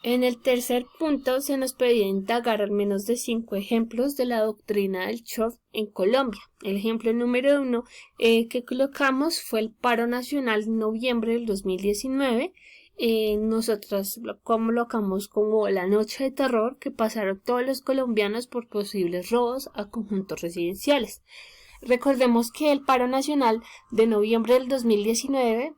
En el tercer punto se nos pedía indagar al menos de 5 ejemplos de la doctrina del shock en Colombia. El ejemplo número 1 que colocamos fue el paro nacional en noviembre del 2019. Nosotras lo colocamos como la noche de terror que pasaron todos los colombianos por posibles robos a conjuntos residenciales. Recordemos que el paro nacional de noviembre del 2019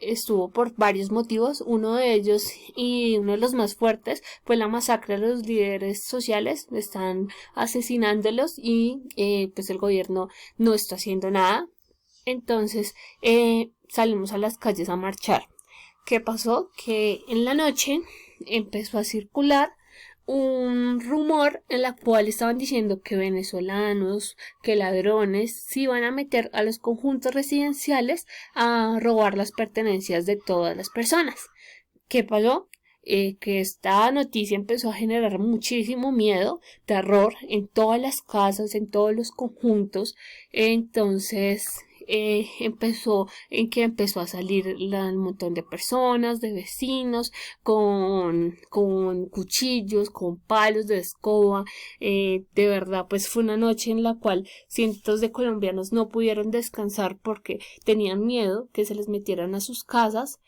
estuvo por varios motivos. Uno de ellos y uno de los más fuertes fue la masacre de los líderes sociales. Están asesinándolos y pues el gobierno no está haciendo nada. Entonces salimos a las calles a marchar. ¿Qué pasó? Que en la noche empezó a circular un rumor en la cual estaban diciendo que venezolanos, que ladrones se iban a meter a los conjuntos residenciales a robar las pertenencias de todas las personas. ¿Qué pasó? Que esta noticia empezó a generar muchísimo miedo, terror en todas las casas, en todos los conjuntos. Entonces empezó a salir un montón de personas, de vecinos, con cuchillos, con palos de escoba. De verdad, pues fue una noche en la cual cientos de colombianos no pudieron descansar porque tenían miedo que se les metieran a sus casas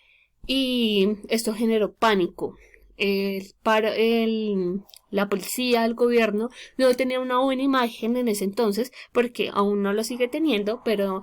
y esto generó pánico. La policía, el gobierno no tenía una buena imagen en ese entonces porque aún no lo sigue teniendo, pero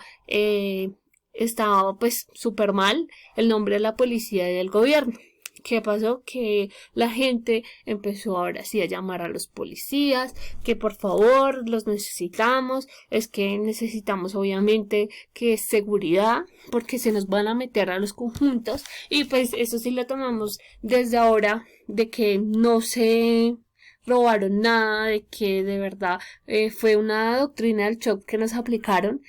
estaba pues súper mal el nombre de la policía y del gobierno. ¿Qué pasó? Que la gente empezó ahora sí a llamar a los policías, que por favor los necesitamos, es que necesitamos obviamente que es seguridad, porque se nos van a meter a los conjuntos, y pues eso sí lo tomamos desde ahora, de que no se robaron nada, de que de verdad fue una doctrina del shock que nos aplicaron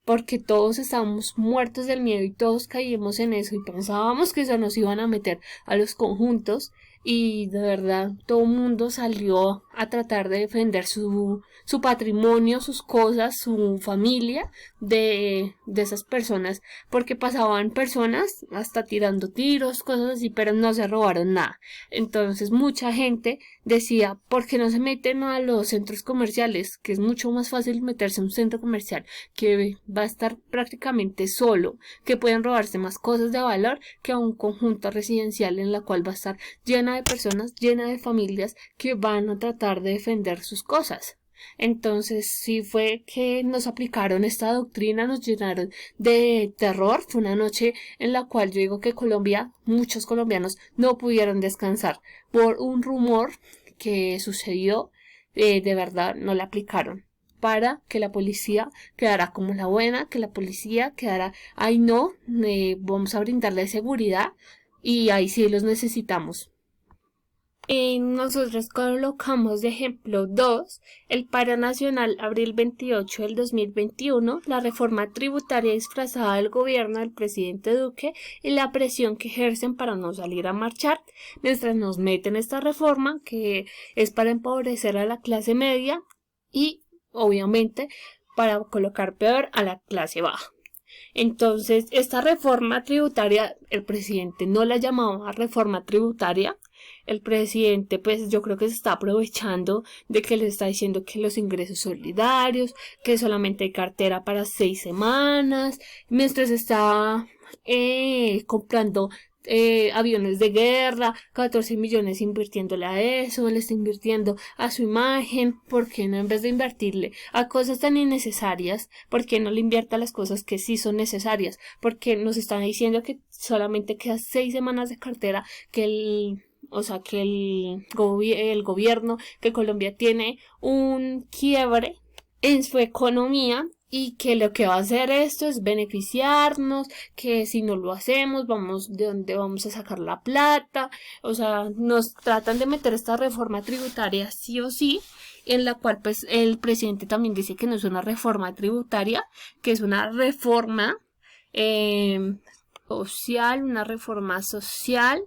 porque todos estábamos muertos del miedo y todos caímos en eso y pensábamos que se nos iban a meter a los conjuntos y de verdad todo el mundo salió a tratar de defender su patrimonio, sus cosas, su familia de esas personas porque pasaban personas hasta tirando tiros, cosas así, pero no se robaron nada. Entonces mucha gente decía, ¿por qué no se meten a los centros comerciales? Que es mucho más fácil meterse a un centro comercial que va a estar prácticamente solo, que pueden robarse más cosas de valor que a un conjunto residencial en la cual va a estar llena de personas, llena de familias que van a tratar de defender sus cosas. Entonces sí fue que nos aplicaron esta doctrina, nos llenaron de terror. Fue una noche en la cual yo digo que Colombia, muchos colombianos no pudieron descansar por un rumor que sucedió. De verdad no la aplicaron para que la policía quedara como la buena, que la policía quedara, ay no, vamos a brindarle seguridad y ahí sí los necesitamos. Nosotros colocamos de ejemplo 2 el paro nacional abril 28 del 2021, la reforma tributaria disfrazada del gobierno del presidente Duque y la presión que ejercen para no salir a marchar, mientras nos meten esta reforma que es para empobrecer a la clase media y obviamente para colocar peor a la clase baja. Entonces, esta reforma tributaria, el presidente no la llamaba reforma tributaria. El presidente, pues yo creo que se está aprovechando de que le está diciendo que los ingresos solidarios, que solamente hay cartera para 6 semanas, mientras está comprando aviones de guerra, 14 millones invirtiéndole a eso, le está invirtiendo a su imagen. ¿Por qué no, en vez de invertirle a cosas tan innecesarias, por qué no le invierta a las cosas que sí son necesarias? Porque nos están diciendo que solamente queda 6 semanas de cartera, que el gobierno, que Colombia tiene un quiebre en su economía y que lo que va a hacer esto es beneficiarnos, que si no lo hacemos, ¿de dónde vamos a sacar la plata? O sea, nos tratan de meter esta reforma tributaria sí o sí, en la cual pues el presidente también dice que no es una reforma tributaria, que es una reforma social, una reforma social,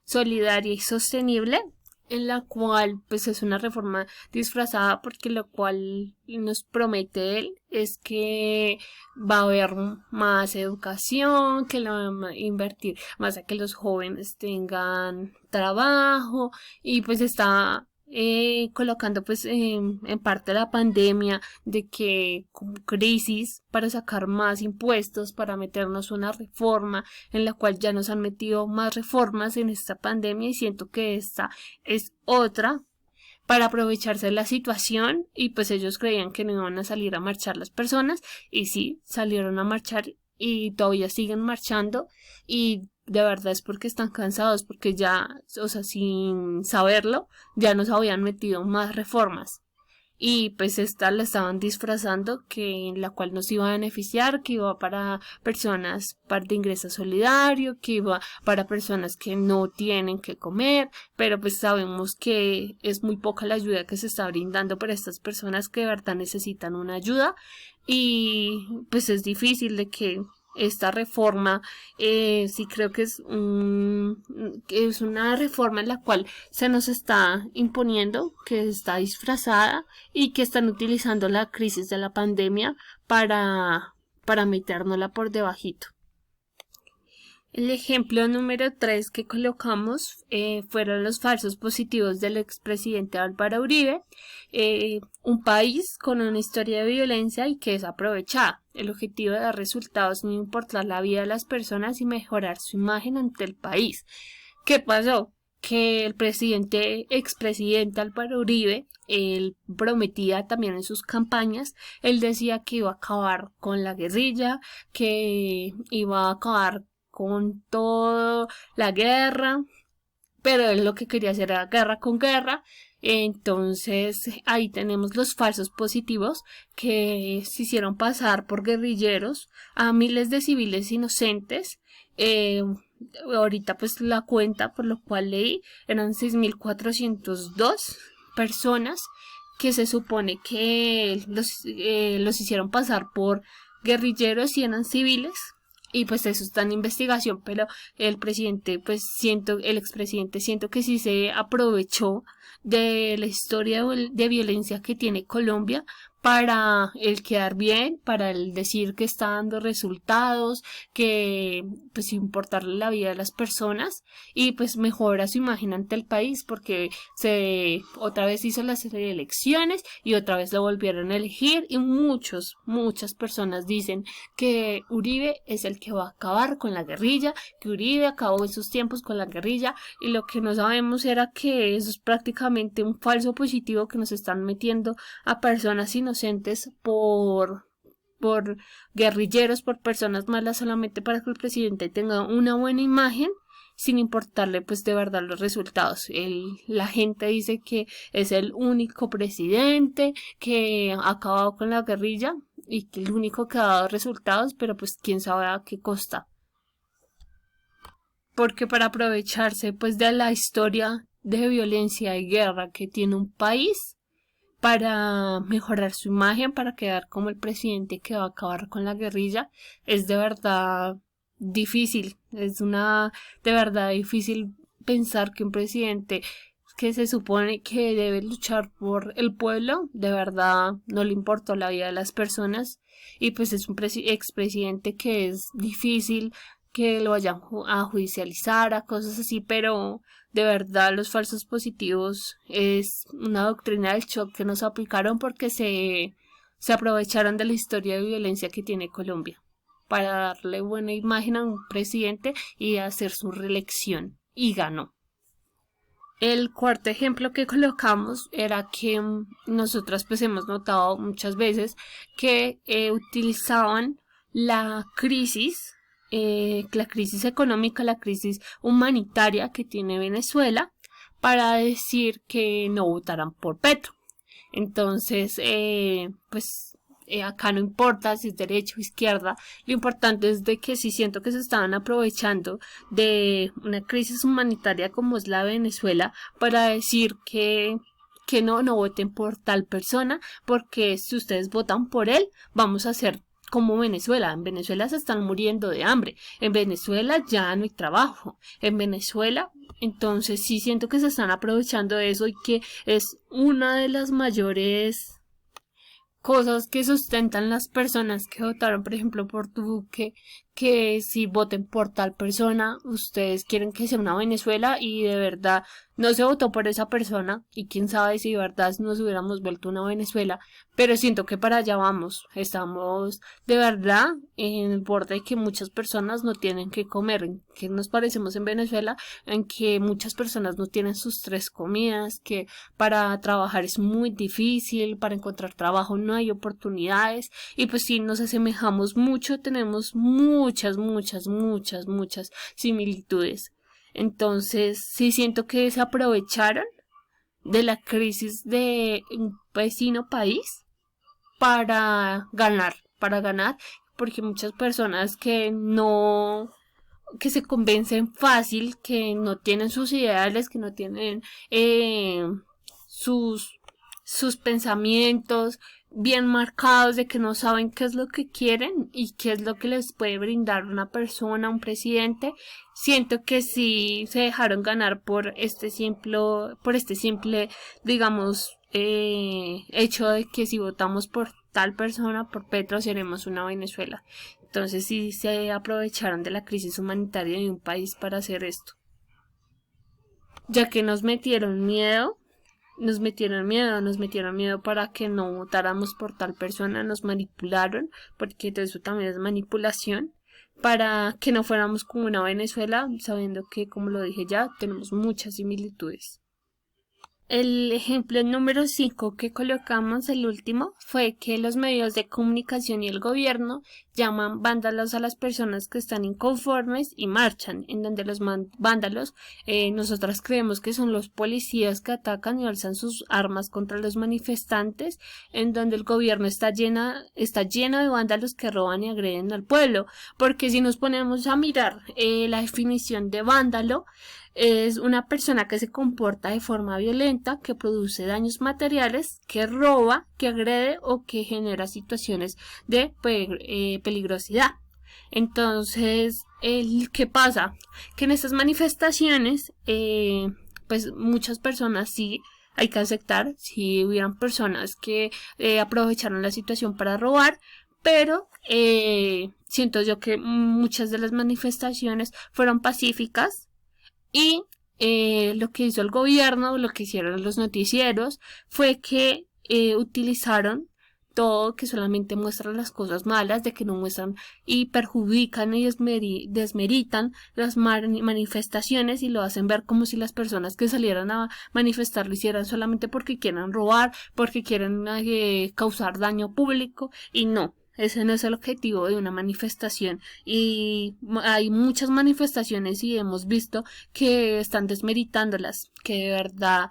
solidaria y sostenible. en la cual pues es una reforma disfrazada porque lo cual nos promete él es que va a haber más educación, que le van a invertir más a que los jóvenes tengan trabajo y pues está colocando pues en parte la pandemia de que como crisis para sacar más impuestos, para meternos una reforma en la cual ya nos han metido más reformas en esta pandemia y siento que esta es otra para aprovecharse de la situación y pues ellos creían que no iban a salir a marchar las personas y sí, salieron a marchar y todavía siguen marchando y de verdad es porque están cansados, porque ya, o sea, sin saberlo, ya nos habían metido más reformas y pues esta la estaban disfrazando que en la cual nos iba a beneficiar, que iba para personas de ingreso solidario, que iba para personas que no tienen que comer, pero pues sabemos que es muy poca la ayuda que se está brindando para estas personas que de verdad necesitan una ayuda y pues es difícil de que esta reforma sí creo que que es una reforma en la cual se nos está imponiendo, que está disfrazada y que están utilizando la crisis de la pandemia para metérnosla por debajito. El ejemplo número 3 que colocamos fueron los falsos positivos del expresidente Álvaro Uribe, un país con una historia de violencia y que es aprovechada. El objetivo de dar resultados sin importar la vida de las personas y mejorar su imagen ante el país. ¿Qué pasó? Que el expresidente Álvaro Uribe, él prometía también en sus campañas, él decía que iba a acabar con la guerrilla, que iba a acabar con toda la guerra, pero él lo que quería hacer era guerra con guerra. Entonces ahí tenemos los falsos positivos que se hicieron pasar por guerrilleros a miles de civiles inocentes. Ahorita pues la cuenta por lo cual leí eran 6.402 personas que se supone que los hicieron pasar por guerrilleros y eran civiles y pues eso está en investigación, pero el presidente, el expresidente siento que sí se aprovechó de la historia de violencia que tiene Colombia para el quedar bien, para el decir que está dando resultados, que pues importarle la vida de las personas y pues mejora su imagen ante el país porque se otra vez hizo las elecciones y otra vez lo volvieron a elegir y muchas personas dicen que Uribe es el que va a acabar con la guerrilla, que Uribe acabó en sus tiempos con la guerrilla y lo que no sabemos era que eso es prácticamente un falso positivo que nos están metiendo a personas inocentes por guerrilleros, por personas malas solamente para que el presidente tenga una buena imagen sin importarle pues de verdad los resultados. La gente dice que es el único presidente que ha acabado con la guerrilla y que el único que ha dado resultados, pero pues quién sabe a qué costa. Porque para aprovecharse pues de la historia de violencia y guerra que tiene un país, para mejorar su imagen, para quedar como el presidente que va a acabar con la guerrilla, es de verdad difícil, de verdad difícil pensar que un presidente que se supone que debe luchar por el pueblo, de verdad no le importó la vida de las personas y pues es un expresidente que es difícil que lo vayan a judicializar, a cosas así, pero de verdad los falsos positivos es una doctrina del shock que nos aplicaron porque se aprovecharon de la historia de violencia que tiene Colombia para darle buena imagen a un presidente y hacer su reelección y ganó. El cuarto ejemplo que colocamos era que nosotras pues hemos notado muchas veces que utilizaban la crisis económica, la crisis humanitaria que tiene Venezuela para decir que no votaran por Petro. Entonces, acá no importa si es derecha o izquierda, lo importante es de que sí siento que se estaban aprovechando de una crisis humanitaria como es la de Venezuela para decir que no voten por tal persona porque si ustedes votan por él vamos a hacer como Venezuela. En Venezuela se están muriendo de hambre. En Venezuela ya no hay trabajo. En Venezuela Entonces sí siento que se están aprovechando de eso y que es una de las mayores cosas que sustentan las personas que votaron, por ejemplo, por Duque, que si voten por tal persona, ustedes quieren que sea una Venezuela y de verdad no se votó por esa persona y quién sabe si de verdad nos hubiéramos vuelto una Venezuela, pero siento que para allá vamos, estamos de verdad en el borde de que muchas personas no tienen que comer, en que nos parecemos en Venezuela, en que muchas personas no tienen sus tres comidas, que para trabajar es muy difícil, para encontrar trabajo no hay oportunidades y pues sí nos asemejamos mucho, tenemos muchas similitudes. Entonces sí siento que se aprovecharon de la crisis de un vecino país para ganar, porque muchas personas que se convencen fácil, que no tienen sus ideales, que no tienen sus, sus pensamientos bien marcados, de que no saben qué es lo que quieren y qué es lo que les puede brindar una persona, un presidente. Siento que sí se dejaron ganar por este simple, digamos, hecho de que si votamos por tal persona, por Petro, seremos una Venezuela. Entonces sí se aprovecharon de la crisis humanitaria de un país para hacer esto. Ya que nos metieron miedo para que no votáramos por tal persona, nos manipularon, porque eso también es manipulación, para que no fuéramos como una Venezuela, sabiendo que, como lo dije ya, tenemos muchas similitudes. El ejemplo número 5 que colocamos, el último, fue que los medios de comunicación y el gobierno llaman vándalos a las personas que están inconformes y marchan, en donde los vándalos nosotras creemos que son los policías que atacan y alzan sus armas contra los manifestantes, en donde el gobierno está lleno de vándalos que roban y agreden al pueblo, porque si nos ponemos a mirar la definición de vándalo, es una persona que se comporta de forma violenta, que produce daños materiales, que roba, que agrede o que genera situaciones de peligrosidad. Entonces, ¿qué pasa? Que en estas manifestaciones, pues muchas personas sí hay que aceptar, si hubieran personas que aprovecharon la situación para robar, pero siento yo que muchas de las manifestaciones fueron pacíficas y lo que hizo el gobierno, lo que hicieron los noticieros, fue que utilizaron todo, que solamente muestran las cosas malas, de que no muestran y perjudican y desmeritan las manifestaciones y lo hacen ver como si las personas que salieran a manifestar lo hicieran solamente porque quieren robar, porque quieren causar daño público, y no. Ese no es el objetivo de una manifestación y hay muchas manifestaciones y hemos visto que están desmeritándolas, que de verdad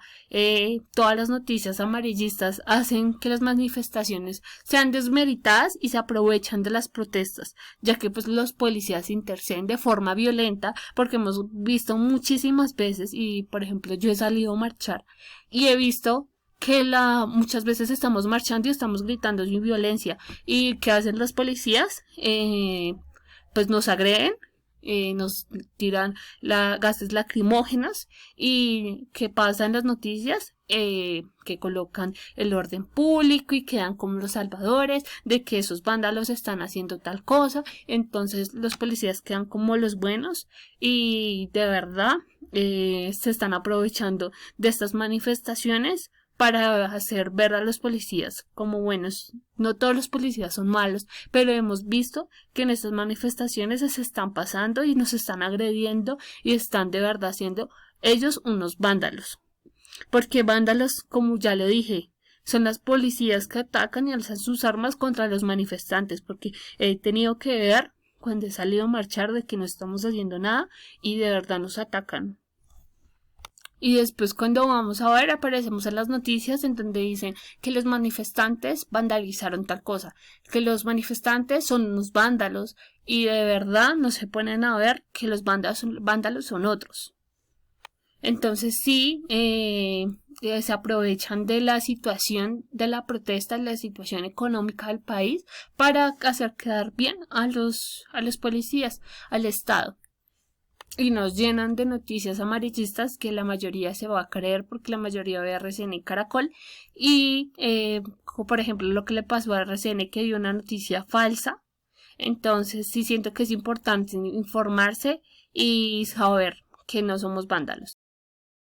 todas las noticias amarillistas hacen que las manifestaciones sean desmeritadas y se aprovechan de las protestas, ya que pues los policías interceden de forma violenta, porque hemos visto muchísimas veces y por ejemplo yo he salido a marchar y he visto que muchas veces estamos marchando y estamos gritando sin violencia. ¿Y qué hacen los policías? Pues nos agreden, nos tiran gases lacrimógenos. ¿Y qué pasa en las noticias? Que colocan el orden público y quedan como los salvadores de que esos vándalos están haciendo tal cosa. Entonces los policías quedan como los buenos y de verdad se están aprovechando de estas manifestaciones para hacer ver a los policías como buenos. No todos los policías son malos, pero hemos visto que en estas manifestaciones se están pasando y nos están agrediendo y están de verdad siendo ellos unos vándalos. Porque vándalos, como ya lo dije, son las policías que atacan y alzan sus armas contra los manifestantes, porque he tenido que ver cuando he salido a marchar de que no estamos haciendo nada y de verdad nos atacan. Y después cuando vamos a ver aparecemos en las noticias en donde dicen que los manifestantes vandalizaron tal cosa, que los manifestantes son unos vándalos y de verdad no se ponen a ver que los vándalos son otros. Entonces sí, se aprovechan de la situación de la protesta, de la situación económica del país para hacer quedar bien a los policías, al Estado. y nos llenan de noticias amarillistas que la mayoría se va a creer porque la mayoría ve RCN y Caracol y por ejemplo lo que le pasó a RCN que dio una noticia falsa. Entonces sí siento que es importante informarse y saber que no somos vándalos.